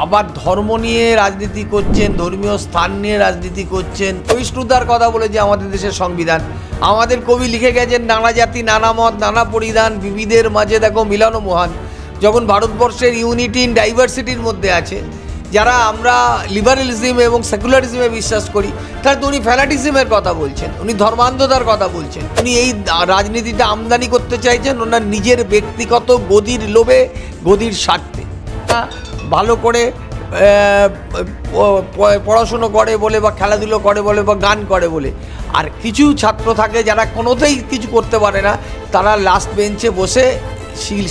আবার ধর্ম নিয়ে রাজনীতি করছেন, ধর্মীয় স্থান নিয়ে রাজনীতি করছেন। সহিষ্ণুতার কথা বলে যে আমাদের দেশের সংবিধান, আমাদের কবি লিখে গেছেন নানা জাতি নানা মত নানা পরিধান, বিবিধের মাঝে দেখো মিলন মহান। যখন ভারতবর্ষের ইউনিটি ইন ডাইভার্সিটির মধ্যে আছে, যারা আমরা লিবারেলিজম এবং সেকুলারিজমে বিশ্বাস করি, তাহলে তো উনি ফ্যানাটিজমের কথা বলছেন, উনি ধর্মান্ধতার কথা বলছেন। উনি এই রাজনীতিটা আমদানি করতে চাইছেন ওনার নিজের ব্যক্তিগত গদির লোভে, গদির স্বার্থে। ভালো করে পড়াশুনো করে বলে বা খেলাধুলো করে বলে বা গান করে বলে, আর কিছু ছাত্র থাকে যারা কোনোতেই কিছু করতে পারে না, তারা লাস্ট বেঞ্চে বসে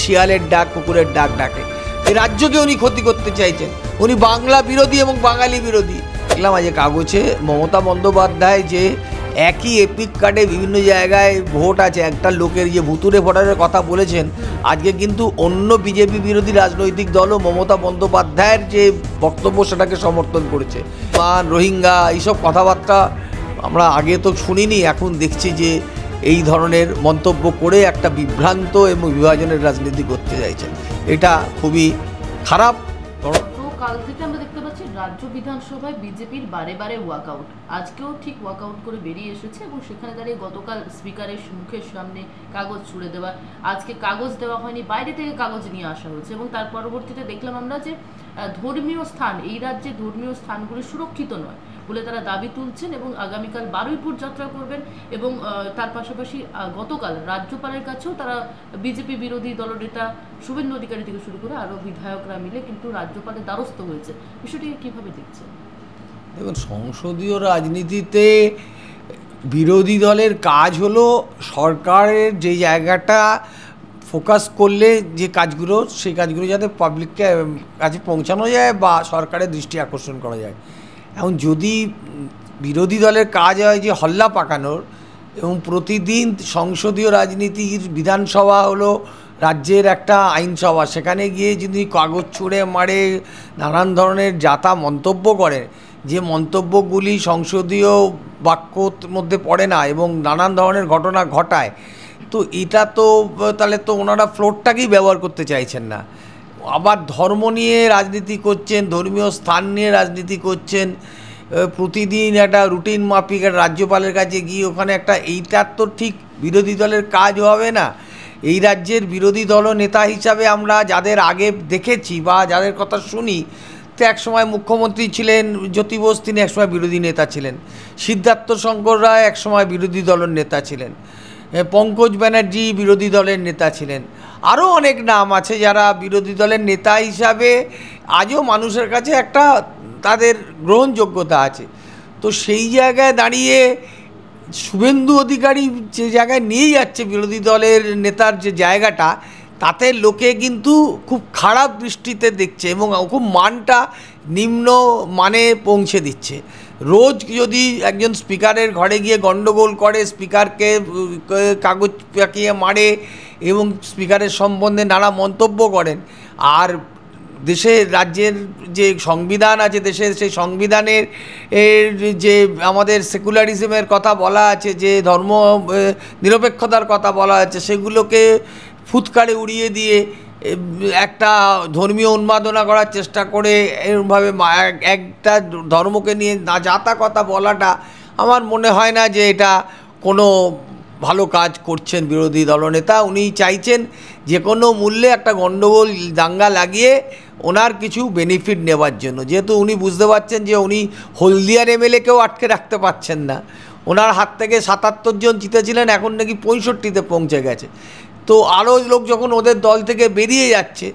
শিয়ালের ডাক কুকুরের ডাক ডাকে। এই রাজ্যকে উনি ক্ষতি করতে চাইছেন। উনি বাংলা বিরোধী এবং বাঙালি বিরোধী। দেখলাম আজ কাগজে মমতা বন্দ্যোপাধ্যায় যে একই এপিক কার্ডে বিভিন্ন জায়গায় ভোট আছে, একটা লোকের যে ভুতুরে ভোটারের কথা বলেছেন, আজকে কিন্তু অন্য বিজেপি বিরোধী রাজনৈতিক দলও মমতা বন্দ্যোপাধ্যায়ের যে বক্তব্য সেটাকে সমর্থন করেছে। রোহিঙ্গা এইসব কথাবার্তা আমরা আগে তো শুনিনি, এখন দেখছি যে এই ধরনের মন্তব্য করে একটা বিভ্রান্ত এবং বিভাজনের রাজনীতি করতে চাইছেন। এটা খুবই খারাপ। কাল থেকে আমরা দেখতে পাচ্ছি রাজ্য বিধানসভায় বিজেপির বারে বারে ওয়াকআউট, আজকেও ঠিক ওয়াকআউট করে বেরিয়ে এসেছে এবং সেখানে দাঁড়িয়ে গতকাল স্পিকারের মুখের সামনে কাগজ ছুড়ে দেওয়া, আজকে কাগজ দেওয়া হয়নি, বাইরে থেকে কাগজ নিয়ে আসা হয়েছে এবং তার পরবর্তীতে দেখলাম আমরা যে ধর্মীয় স্থান, এই রাজ্যে ধর্মীয় স্থানগুলি সুরক্ষিত নয় বলে তারা দাবি তুলছেন এবং আগামীকাল বারুইপুর যাত্রা করবেন এবং তার পাশাপাশি গতকাল রাজ্যপালের কাছেও তারা বিজেপি বিরোধী দলনেতা শুভেন্দু অধিকারী থেকে শুরু করে আরও বিধায়করা মিলে কিন্তু রাজ্যপালের দ্বারস্থ হয়েছে। বিষয়টিকে কীভাবে দেখছেন? দেখুন, সংসদীয় রাজনীতিতে বিরোধী দলের কাজ হলো সরকারের যে জায়গাটা ফোকাস করলে যে কাজগুলো, সেই কাজগুলো যাতে পাবলিককে কাছে পৌঁছানো যায় বা সরকারের দৃষ্টি আকর্ষণ করা যায়। এখন যদি বিরোধী দলের কাজ হয় যে হল্লা পাকানোর, এবং প্রতিদিন সংসদীয় রাজনীতির বিধানসভা হলো রাজ্যের একটা আইনসভা, সেখানে গিয়ে যদি কাগজ ছুঁড়ে মারে, নানান ধরনের যাতা মন্তব্য করে, যে মন্তব্যগুলি সংসদীয় বাক্যর মধ্যে পড়ে না এবং নানান ধরনের ঘটনা ঘটায়, তো এটা তো তাহলে তো ওনারা ফ্লোরটাকেই ব্যবহার করতে চাইছেন না। আবার ধর্ম নিয়ে রাজনীতি করছেন, ধর্মীয় স্থান নিয়ে রাজনীতি করছেন, প্রতিদিন একটা রুটিন মাফিক রাজ্যপালের কাছে গিয়ে ওখানে একটা, এইটার তো ঠিক বিরোধী দলের কাজ হবে না। এই রাজ্যের বিরোধী দল নেতা হিসাবে আমরা যাদের আগে দেখেছি বা যাদের কথা শুনি, তো একসময় মুখ্যমন্ত্রী ছিলেন জ্যোতি বোস, তিনি একসময় বিরোধী নেতা ছিলেন। সিদ্ধার্থ শঙ্কর রায় একসময় বিরোধী দলের নেতা ছিলেন। পঙ্কজ ব্যানার্জি বিরোধী দলের নেতা ছিলেন। আরও অনেক নাম আছে যারা বিরোধী দলের নেতা হিসাবে আজও মানুষের কাছে একটা তাদের গ্রহণযোগ্যতা আছে। তো সেই জায়গায় দাঁড়িয়ে শুভেন্দু অধিকারী যে জায়গায় নিয়ে যাচ্ছে বিরোধী দলের নেতার যে জায়গাটা, তাতে লোকে কিন্তু খুব খারাপ দৃষ্টিতে দেখছে এবং খুব মানটা নিম্ন মানে পৌঁছে দিচ্ছে। রোজ যদি একজন স্পিকারের ঘরে গিয়ে গণ্ডগোল করে, স্পিকারকে কাগজ পাকিয়ে মারে এবং স্পিকারের সম্বন্ধে নানা মন্তব্য করেন, আর দেশের রাজ্যের যে সংবিধান আছে, দেশের সেই সংবিধানের যে আমাদের সেকুলারিজমের কথা বলা আছে, যে ধর্ম নিরপেক্ষতার কথা বলা আছে, সেগুলোকে ফুৎকারে উড়িয়ে দিয়ে একটা ধর্মীয় উন্মাদনা করার চেষ্টা করে, এরভাবে একটা ধর্মকে নিয়ে যাতা কথা বলাটা আমার মনে হয় না যে এটা কোনো ভালো কাজ করছেন বিরোধী দলনেতা। উনি চাইছেন যে কোনো মূল্যে একটা গণ্ডগোল দাঙ্গা লাগিয়ে ওনার কিছু বেনিফিট নেওয়ার জন্য, যেহেতু উনি বুঝতে পারছেন যে উনি হলদিয়ার এমএলএকেও আটকে রাখতে পারছেন না। ওনার হাত থেকে ৭৭ জন জিতেছিলেন, এখন নাকি ৬৫তে পৌঁছে গেছে। তো আরও লোক যখন ওদের দল থেকে বেরিয়ে যাচ্ছে,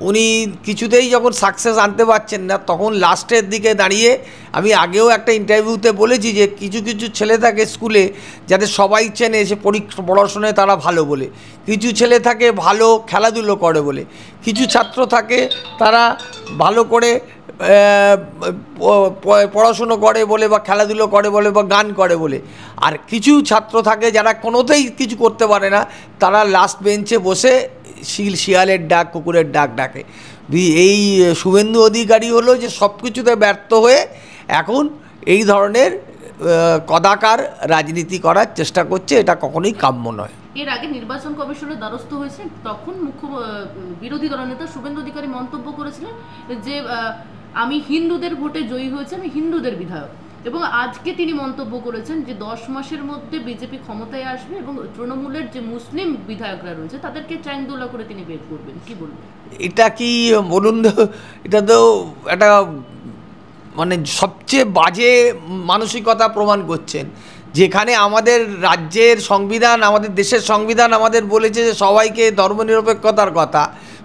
উনি কিছুতেই যখন সাকসেস আনতে পারছেন না, তখন লাস্টের দিকে দাঁড়িয়ে, আমি আগেও একটা ইন্টারভিউতে বলেছি যে কিছু কিছু ছেলে থাকে স্কুলে যাদের সবাই চেনে এসে পড়াশোনায় তারা ভালো বলে, কিছু ছেলে থাকে ভালো খেলাধুলো করে বলে, কিছু ছাত্র থাকে তারা ভালো করে পড়াশুনো করে বলে বা খেলাধুলো করে বলে বা গান করে বলে, আর কিছু ছাত্র থাকে যারা কোনোতেই কিছু করতে পারে না, তারা লাস্ট বেঞ্চে বসে শিয়ালের ডাক কুকুরের ডাক ডাকে। এই শুভেন্দু অধিকারী হলো যে সব কিছুতে ব্যর্থ হয়ে এখন এই ধরনের কদাকার রাজনীতি করার চেষ্টা করছে। এটা কখনোই কাম্য নয়। এর আগে নির্বাচন কমিশনের দ্বারস্থ হয়েছে, তখন বিরোধী দলনেতা শুভেন্দু অধিকারী মন্তব্য করেছিলেন যে আমি হিন্দুদের ভোটে জয়ী হয়েছে, আমি হিন্দুদের বিধায়ক। এবং আজকে তিনি মন্তব্য করেছেন যে 10 মাসের মধ্যে বিজেপি ক্ষমতায় আসবে এবং তৃণমূলের যে মুসলিম বিধায়করা রয়েছে তাদেরকে চ্যাংদোলা করে তিনি বের করবেন। কি বলবেন? এটা কি বলুন, এটা তো একটা মানে সবচেয়ে বাজে মানসিকতা প্রমাণ করছেন। যেখানে আমাদের রাজ্যের সংবিধান, আমাদের দেশের সংবিধান আমাদের বলেছে যে সবাইকে ধর্মনিরপেক্ষতার কথা,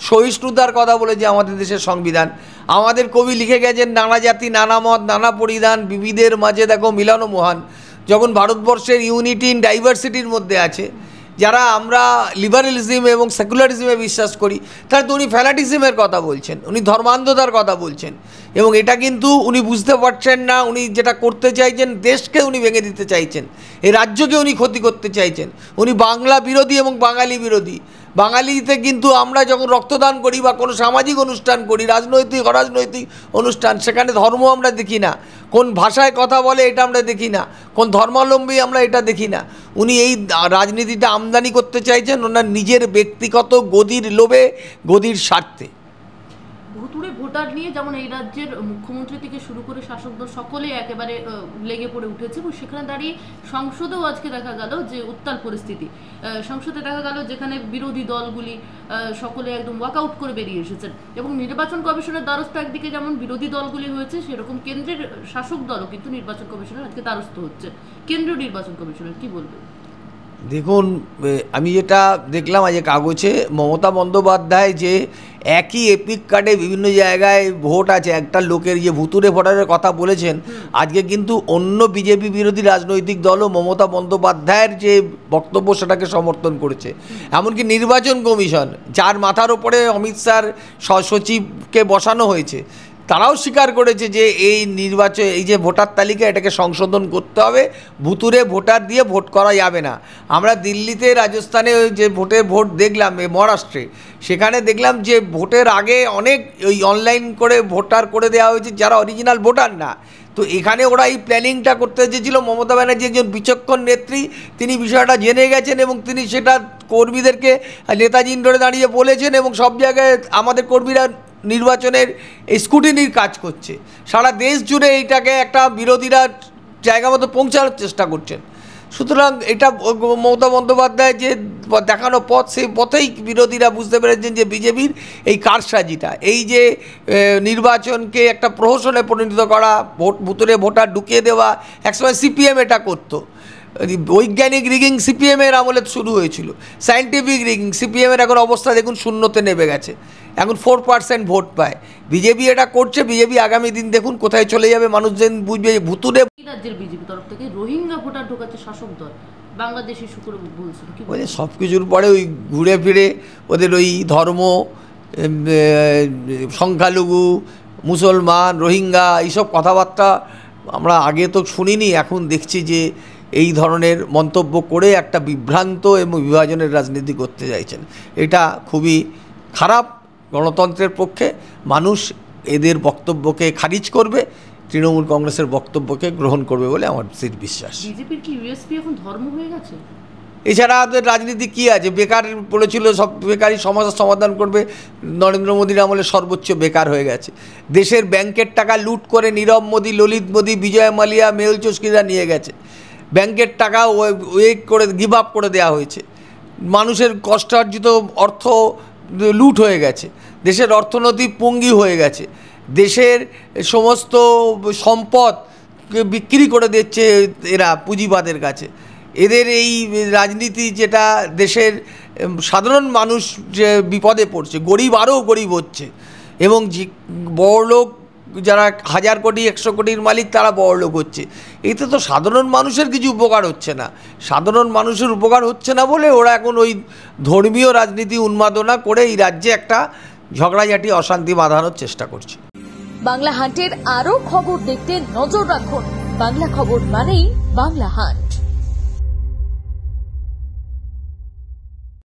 সহিষ্ণুতার কথা বলেছে আমাদের দেশের সংবিধান। আমাদের কবি লিখে গেছেন নানা জাতি নানা মত নানা পরিধান, বিবিধের মাঝে দেখো মিলন মহান। যখন ভারতবর্ষের ইউনিটি ইন ডাইভার্সিটির মধ্যে আছে, যারা আমরা লিবারেলিজম এবং সেকুলারিজমে বিশ্বাস করি, তাহলে তো উনি ফ্যানাটিজমের কথা বলছেন, উনি ধর্মান্ধতার কথা বলছেন। এবং এটা কিন্তু উনি বুঝতে পারছেন না। উনি যেটা করতে চাইছেন, দেশকে উনি ভেঙে দিতে চাইছেন, এই রাজ্যকে উনি ক্ষতি করতে চাইছেন। উনি বাংলা বিরোধী এবং বাঙালি বিরোধী। বাঙালিতে কিন্তু আমরা যখন রক্তদান করি বা কোনো সামাজিক অনুষ্ঠান করি, রাজনৈতিক অরাজনৈতিক অনুষ্ঠান, সেখানে ধর্ম আমরা দেখি না, কোন ভাষায় কথা বলে এটা আমরা দেখি না, কোন ধর্মাবলম্বী আমরা এটা দেখি না। উনি এই রাজনীতিটা আমদানি করতে চাইছেন ওনার নিজের ব্যক্তিগত গদির লোভে, গদির স্বার্থে। ভুতুড়ে ভোটার নিয়ে যেমন এই রাজ্যের মুখ্যমন্ত্রী থেকে শুরু করে শাসক দল সকলেই একেবারে লেগে পড়ে উঠেছে এবং সেখানে দাঁড়িয়ে সংসদেও আজকে দেখা গেল যে উত্তাল পরিস্থিতি। সংসদে দেখা গেল যেখানে বিরোধী দলগুলি সকলে একদম ওয়াকআউট করে বেরিয়ে এসেছেন এবং নির্বাচন কমিশনের দ্বারস্থ একদিকে যেমন বিরোধী দলগুলি হয়েছে, সেরকম কেন্দ্রের শাসক দলও কিন্তু নির্বাচন কমিশনের আজকে দ্বারস্থ হচ্ছে। কেন্দ্রীয় নির্বাচন কমিশনের কি বলবে? দেখুন, আমি যেটা দেখলাম আজ কাগজে, মমতা বন্দ্যোপাধ্যায় যে একই এপিক কার্ডে বিভিন্ন জায়গায় ভোট আছে, একটা লোকের যে ভুতুরে ভোটারের কথা বলেছেন, আজকে কিন্তু অন্য বিজেপি বিরোধী রাজনৈতিক দলও মমতা বন্দ্যোপাধ্যায়ের যে বক্তব্য সেটাকে সমর্থন করেছে। এমনকি নির্বাচন কমিশন, যার মাথার ওপরে অমিত শাহর সচিবকে বসানো হয়েছে, তারাও স্বীকার করেছে যে এই নির্বাচন, এই যে ভোটার তালিকা, এটাকে সংশোধন করতে হবে, ভুতুরে ভোটার দিয়ে ভোট করা যাবে না। আমরা দিল্লিতে, রাজস্থানে যে ভোট দেখলাম, মহারাষ্ট্রে, সেখানে দেখলাম যে ভোটের আগে অনেক ওই অনলাইন করে ভোটার করে দেওয়া হয়েছে যারা অরিজিনাল ভোটার না। তো এখানে ওরা এই প্ল্যানিংটা করতে চেয়েছিল। মমতা ব্যানার্জি একজন বিচক্ষণ নেত্রী, তিনি বিষয়টা জেনে গেছেন এবং তিনি সেটা কর্মীদেরকে নেতাজি ইন্ডোরে দাঁড়িয়ে বলেছেন এবং সব জায়গায় আমাদের কর্মীরা নির্বাচনের স্ক্রুটিনির কাজ করছে। সারা দেশ জুড়ে এইটাকে একটা বিরোধীরা জায়গা মতো পৌঁছানোর চেষ্টা করছেন। সুতরাং এটা মমতা বন্দ্যোপাধ্যায় যে দেখানো পথ, সেই পথেই বিরোধীরা বুঝতে পেরেছেন যে বিজেপির এই কারসাজিটা, এই যে নির্বাচনকে একটা প্রহসনে পরিণত করা, ভুতুরে ভোটার ঢুকিয়ে দেওয়া, একসময় সিপিএম এটা করতো। বৈজ্ঞানিক রিগিং সিপিএমের আমলে শুরু হয়েছিল, সায়েন্টিফিক রিগিং। সিপিএমের এখন অবস্থা দেখুন, শূন্যতে নেমে গেছে, এখন 4% ভোট পায়। বিজেপি এটা করছে, বিজেপি আগামী দিন দেখুন কোথায় চলে যাবে, মানুষজন বুঝবে ভুতুরে। রাজ্যের বিজেপি তরফ থেকে রোহিঙ্গা ভোটার ঢোকাচ্ছে শাসক দল, বাংলাদেশি শুক্র বলছিল কি বলে, সব কিছুর পরে ওই ঘুরে ফিরে ওদের ওই ধর্ম, সংখ্যালঘু, মুসলমান, রোহিঙ্গা, এইসব কথাবার্তা আমরা আগে তো শুনিনি, এখন দেখছি যে এই ধরনের মন্তব্য করে একটা বিভ্রান্ত এবং বিভাজনের রাজনীতি করতে চাইছেন। এটা খুবই খারাপ গণতন্ত্রের পক্ষে। মানুষ এদের বক্তব্যকে খারিজ করবে, তৃণমূল কংগ্রেসের বক্তব্যকে গ্রহণ করবে বলে আমার স্থির বিশ্বাস। বিজেপির কি ইউএসপি এখন ধর্ম হয়ে গেছে? এছাড়া আমাদের রাজনীতি কী আছে? বেকার বলেছিল, সব বেকারই সমস্যার সমাধান করবে। নরেন্দ্র মোদীর আমলে সর্বোচ্চ বেকার হয়ে গেছে। দেশের ব্যাংকের টাকা লুট করে নীরব মোদী, ললিত মোদী, বিজয় মালিয়া, মেহুল চোস্কিরা নিয়ে গেছে। ব্যাংকের টাকা করে গিভ আপ করে দেওয়া হয়েছে। মানুষের কষ্টার্জিত অর্থ লুট হয়ে গেছে। দেশের অর্থনীতি পঙ্গি হয়ে গেছে। দেশের সমস্ত সম্পদ বিক্রি করে দিচ্ছে এরা পুঁজিবাদের কাছে। এদের এই রাজনীতি, যেটা দেশের সাধারণ মানুষ যে বিপদে পড়ছে, গরিব আরও গরিব হচ্ছে এবং বড়লোক যারা 1000 কোটি 100 কোটির মালিক, তারা বড়লোক হচ্ছে। এতে তো সাধারণ মানুষের কিছু উপকার হচ্ছে না। সাধারণ মানুষের উপকার হচ্ছে না বলে ওরা এখন ওই ধর্মীয় রাজনীতি উন্মাদনা করে এই রাজ্যে একটা ঝগড়াঝাটি, অশান্তি বাঁধানোর চেষ্টা করছে। বাংলা হান্টের আরও খবর দেখতে নজর রাখুন। বাংলা খবর মানেই বাংলা হান্ট।